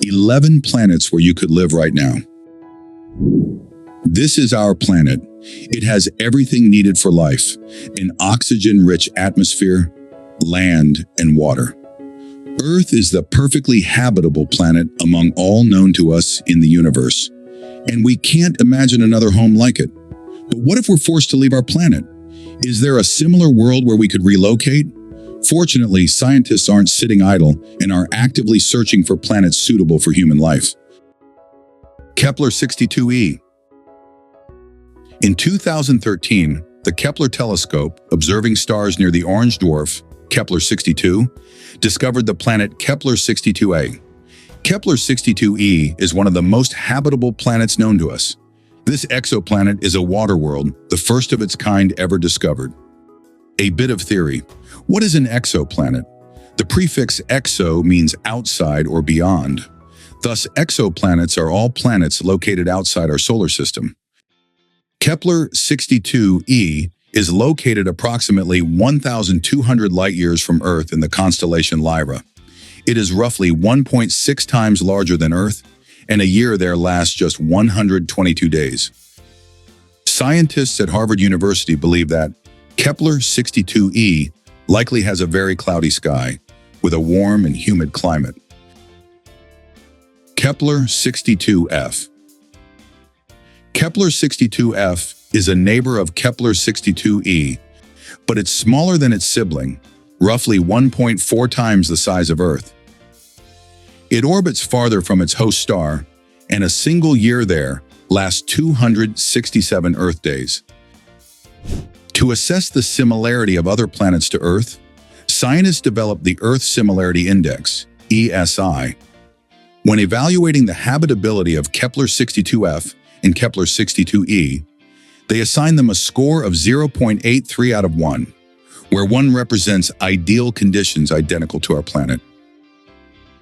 11 planets where you could live right now. This is our planet. It has everything needed for life: an oxygen-rich atmosphere, land, and water. Earth is the perfectly habitable planet among all known to us in the universe, and we can't imagine another home like it. But what if we're forced to leave our planet? Is there a similar world where we could relocate? Fortunately, scientists aren't sitting idle and are actively searching for planets suitable for human life. Kepler-62e. In 2013, the Kepler telescope, observing stars near the orange dwarf, Kepler-62, discovered the planet Kepler-62a. Kepler-62e is one of the most habitable planets known to us. This exoplanet is a water world, the first of its kind ever discovered. A bit of theory. What is an exoplanet? The prefix exo means outside or beyond. Thus, exoplanets are all planets located outside our solar system. Kepler-62e is located approximately 1,200 light-years from Earth in the constellation Lyra. It is roughly 1.6 times larger than Earth, and a year there lasts just 122 days. Scientists at Harvard University believe that Kepler-62e likely has a very cloudy sky, with a warm and humid climate. Kepler-62f. Kepler-62f is a neighbor of Kepler-62e, but it's smaller than its sibling, roughly 1.4 times the size of Earth. It orbits farther from its host star, and a single year there lasts 267 Earth days. To assess the similarity of other planets to Earth, scientists developed the Earth Similarity Index, ESI. When evaluating the habitability of Kepler-62f and Kepler-62e, they assigned them a score of 0.83 out of 1, where 1 represents ideal conditions identical to our planet.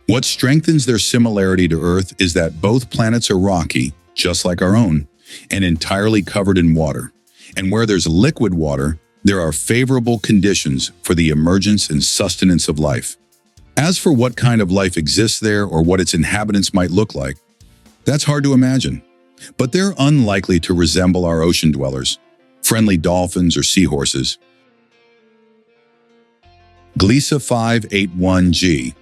What strengthens their similarity to Earth is that both planets are rocky, just like our own, and entirely covered in water. And where there's liquid water, there are favorable conditions for the emergence and sustenance of life. As for what kind of life exists there or what its inhabitants might look like, that's hard to imagine. But they're unlikely to resemble our ocean dwellers, friendly dolphins or seahorses. Gliese 581g.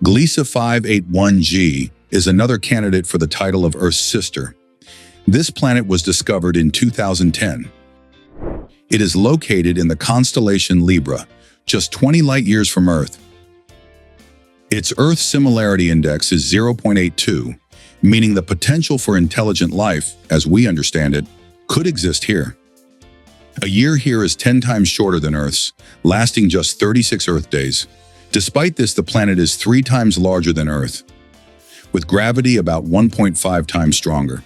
Gliese 581g is another candidate for the title of Earth's sister. This planet was discovered in 2010. It is located in the constellation Libra, just 20 light-years from Earth. Its Earth Similarity Index is 0.82, meaning the potential for intelligent life, as we understand it, could exist here. A year here is 10 times shorter than Earth's, lasting just 36 Earth days. Despite this, the planet is 3 times larger than Earth, with gravity about 1.5 times stronger.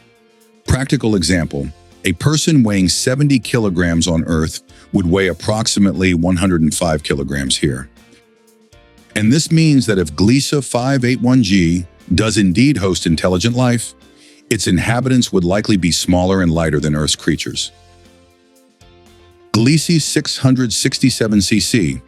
Practical example, a person weighing 70 kilograms on Earth would weigh approximately 105 kilograms here. And this means that if Gliese 581g does indeed host intelligent life, its inhabitants would likely be smaller and lighter than Earth's creatures. Gliese 667cc.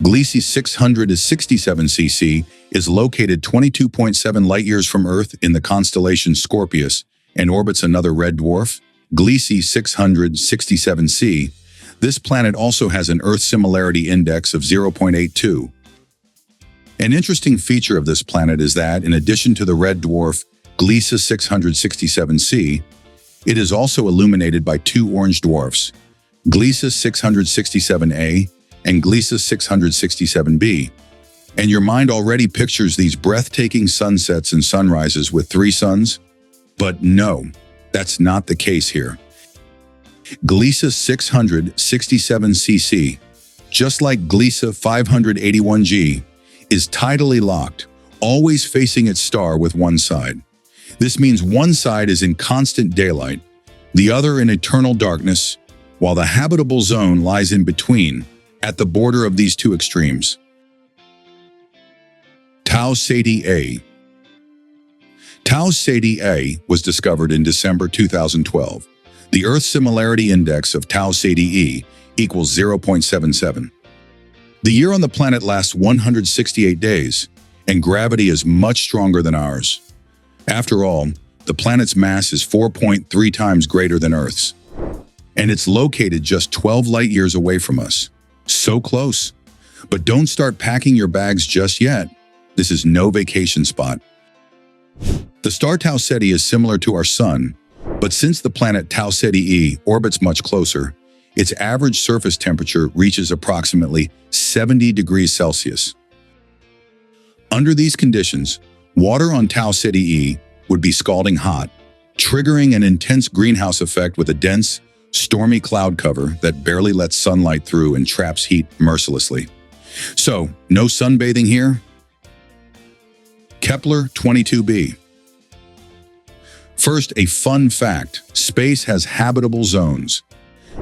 Gliese 667cc is located 22.7 light-years from Earth in the constellation Scorpius and orbits another red dwarf, Gliese 667c. This planet also has an Earth Similarity Index of 0.82. An interesting feature of this planet is that, in addition to the red dwarf Gliese 667c, it is also illuminated by 2 orange dwarfs, Gliese 667a and Gliese 667b. And your mind already pictures these breathtaking sunsets and sunrises with 3 suns? But no, that's not the case here. Gliese 667cc, just like Gliese 581g, is tidally locked, always facing its star with one side. This means one side is in constant daylight, the other in eternal darkness, while the habitable zone lies in between, at the border of these 2 extremes. Tau Ceti A. Tau Ceti A was discovered in December 2012. The Earth Similarity Index of Tau Ceti E equals 0.77. The year on the planet lasts 168 days, and gravity is much stronger than ours. After all, the planet's mass is 4.3 times greater than Earth's, and it's located just 12 light years away from us. So close. But don't start packing your bags just yet. This is no vacation spot. The star Tau Ceti is similar to our Sun, but since the planet Tau Ceti e orbits much closer, its average surface temperature reaches approximately 70 degrees Celsius. Under these conditions, water on Tau Ceti e would be scalding hot, triggering an intense greenhouse effect with a dense, stormy cloud cover that barely lets sunlight through and traps heat mercilessly. So, no sunbathing here? Kepler 22b. First, a fun fact: space has habitable zones.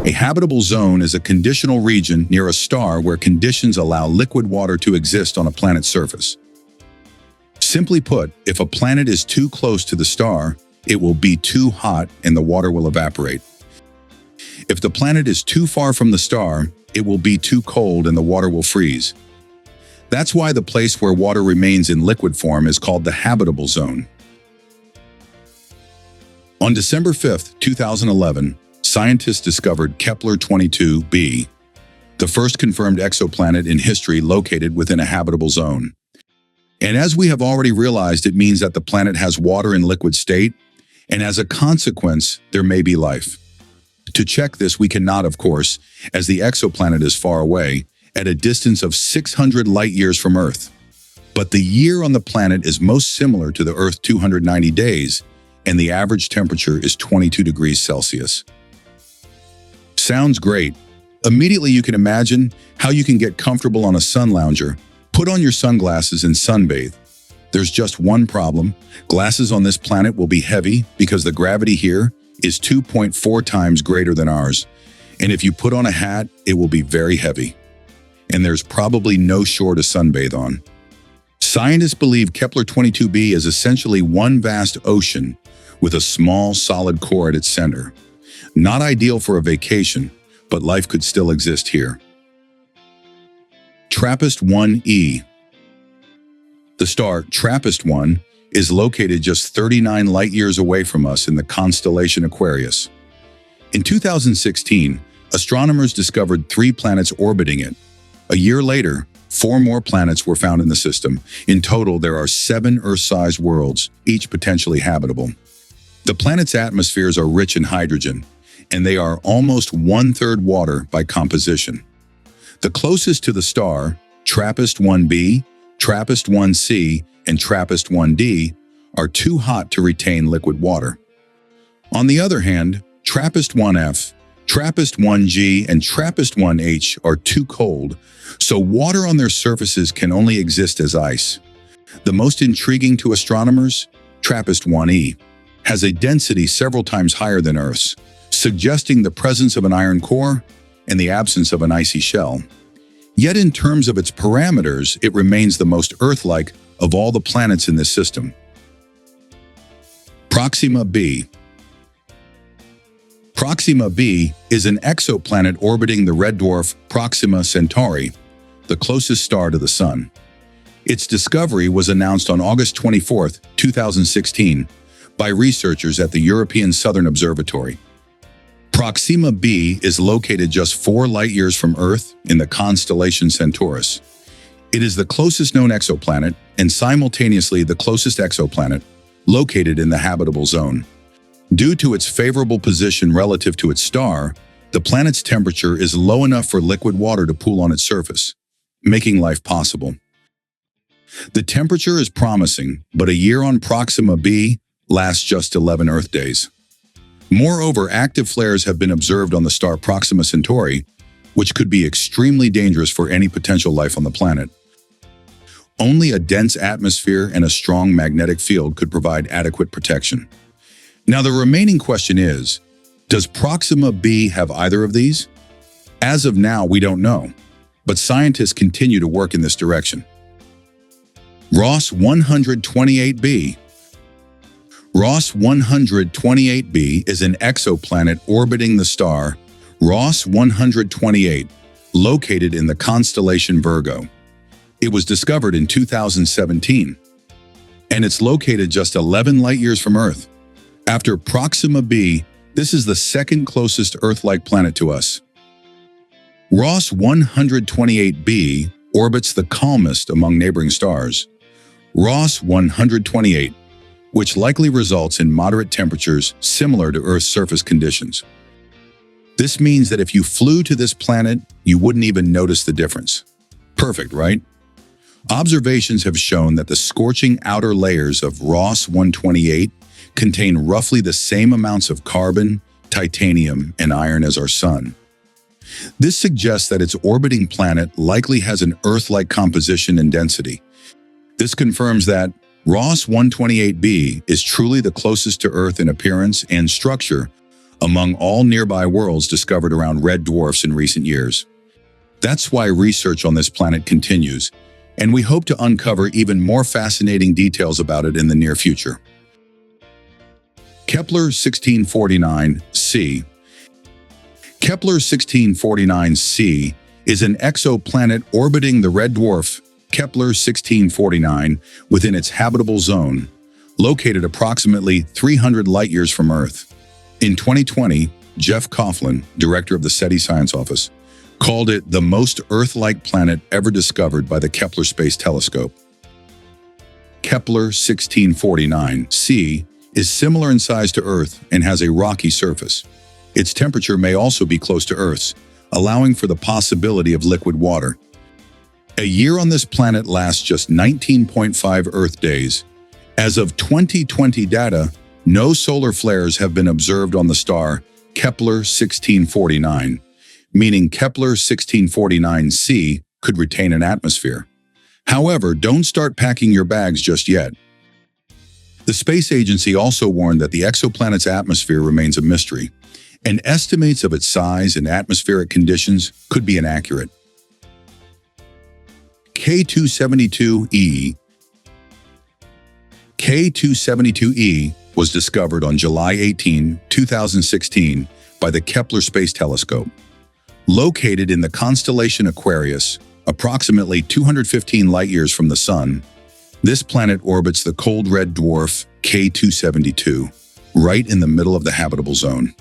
A habitable zone is a conditional region near a star where conditions allow liquid water to exist on a planet's surface. Simply put, if a planet is too close to the star, it will be too hot and the water will evaporate. If the planet is too far from the star, it will be too cold and the water will freeze. That's why the place where water remains in liquid form is called the habitable zone. On December 5, 2011, scientists discovered Kepler 22b, the first confirmed exoplanet in history located within a habitable zone. And as we have already realized, it means that the planet has water in liquid state, and as a consequence, there may be life. To check this, we cannot, of course, as the exoplanet is far away, at a distance of 600 light-years from Earth. But the year on the planet is most similar to the Earth 290 days, and the average temperature is 22 degrees Celsius. Sounds great. Immediately you can imagine how you can get comfortable on a sun lounger, put on your sunglasses and sunbathe. There's just one problem. Glasses on this planet will be heavy because the gravity here is 2.4 times greater than ours. And if you put on a hat, it will be very heavy. And there's probably no shore to sunbathe on. Scientists believe Kepler 22b is essentially one vast ocean with a small, solid core at its center. Not ideal for a vacation, but life could still exist here. TRAPPIST-1e. The star TRAPPIST-1 is located just 39 light-years away from us in the constellation Aquarius. In 2016, astronomers discovered 3 planets orbiting it. A year later, 4 more planets were found in the system. In total, there are 7 Earth-sized worlds, each potentially habitable. The planet's atmospheres are rich in hydrogen, and they are almost 1/3 water by composition. The closest to the star, TRAPPIST-1b, TRAPPIST-1c, and TRAPPIST-1d, are too hot to retain liquid water. On the other hand, TRAPPIST-1f, TRAPPIST-1g, and TRAPPIST-1h are too cold, so water on their surfaces can only exist as ice. The most intriguing to astronomers, TRAPPIST-1e, has a density several times higher than Earth's, suggesting the presence of an iron core and the absence of an icy shell. Yet in terms of its parameters, it remains the most Earth-like of all the planets in this system. Proxima b. Proxima b is an exoplanet orbiting the red dwarf Proxima Centauri, the closest star to the Sun. Its discovery was announced on August 24, 2016, by researchers at the European Southern Observatory. Proxima b is located just 4 light-years from Earth in the constellation Centaurus. It is the closest known exoplanet and simultaneously the closest exoplanet located in the habitable zone. Due to its favorable position relative to its star, the planet's temperature is low enough for liquid water to pool on its surface, making life possible. The temperature is promising, but a year on Proxima b lasts just 11 Earth days. Moreover, active flares have been observed on the star Proxima Centauri, which could be extremely dangerous for any potential life on the planet. Only a dense atmosphere and a strong magnetic field could provide adequate protection. Now, the remaining question is, does Proxima b have either of these? As of now, we don't know, but scientists continue to work in this direction. Ross 128b. Ross 128b is an exoplanet orbiting the star Ross 128, located in the constellation Virgo. It was discovered in 2017, and it's located just 11 light-years from Earth. After Proxima b, this is the second closest Earth-like planet to us. Ross 128b orbits the calmest among neighboring stars, Ross 128, which likely results in moderate temperatures similar to Earth's surface conditions. This means that if you flew to this planet, you wouldn't even notice the difference. Perfect, right? Observations have shown that the scorching outer layers of Ross 128 contain roughly the same amounts of carbon, titanium, and iron as our Sun. This suggests that its orbiting planet likely has an Earth-like composition and density. This confirms that Ross 128b is truly the closest to Earth in appearance and structure among all nearby worlds discovered around red dwarfs in recent years. That's why research on this planet continues, and we hope to uncover even more fascinating details about it in the near future. Kepler 1649c. Kepler 1649c is an exoplanet orbiting the red dwarf Kepler 1649 within its habitable zone, located approximately 300 light-years from Earth. In 2020, Jeff Coughlin, director of the SETI Science Office, called it the most Earth-like planet ever discovered by the Kepler Space Telescope. Kepler 1649c is similar in size to Earth and has a rocky surface. Its temperature may also be close to Earth's, allowing for the possibility of liquid water. A year on this planet lasts just 19.5 Earth days. As of 2020 data, no solar flares have been observed on the star Kepler 1649, meaning Kepler 1649c could retain an atmosphere. However, don't start packing your bags just yet. The space agency also warned that the exoplanet's atmosphere remains a mystery, and estimates of its size and atmospheric conditions could be inaccurate. K272e. K272e was discovered on July 18, 2016 by the Kepler Space Telescope. Located in the constellation Aquarius, approximately 215 light-years from the Sun, this planet orbits the cold red dwarf K272, right in the middle of the habitable zone.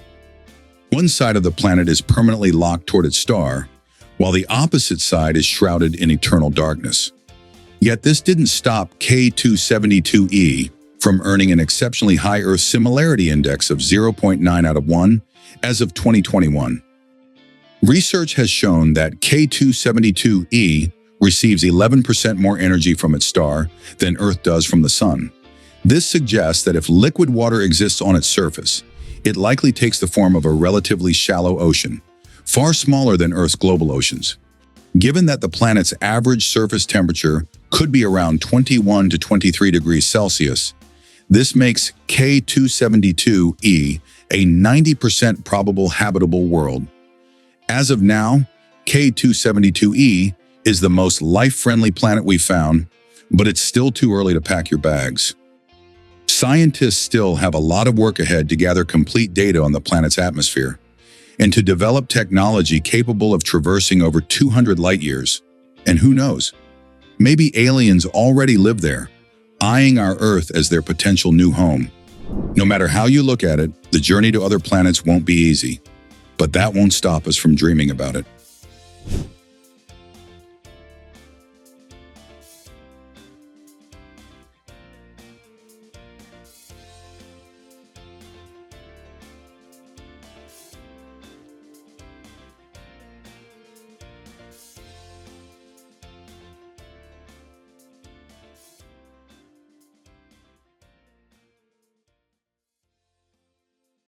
One side of the planet is permanently locked toward its star, while the opposite side is shrouded in eternal darkness. Yet this didn't stop K272e from earning an exceptionally high Earth similarity index of 0.9 out of 1 as of 2021. Research has shown that K272e receives 11% more energy from its star than Earth does from the Sun. This suggests that if liquid water exists on its surface, it likely takes the form of a relatively shallow ocean, far smaller than Earth's global oceans. Given that the planet's average surface temperature could be around 21 to 23 degrees Celsius, this makes K272e a 90% probable habitable world. As of now, K272e is the most life-friendly planet we've found, but it's still too early to pack your bags. Scientists still have a lot of work ahead to gather complete data on the planet's atmosphere and to develop technology capable of traversing over 200 light-years. And who knows, maybe aliens already live there, eyeing our Earth as their potential new home. No matter how you look at it, the journey to other planets won't be easy, but that won't stop us from dreaming about it.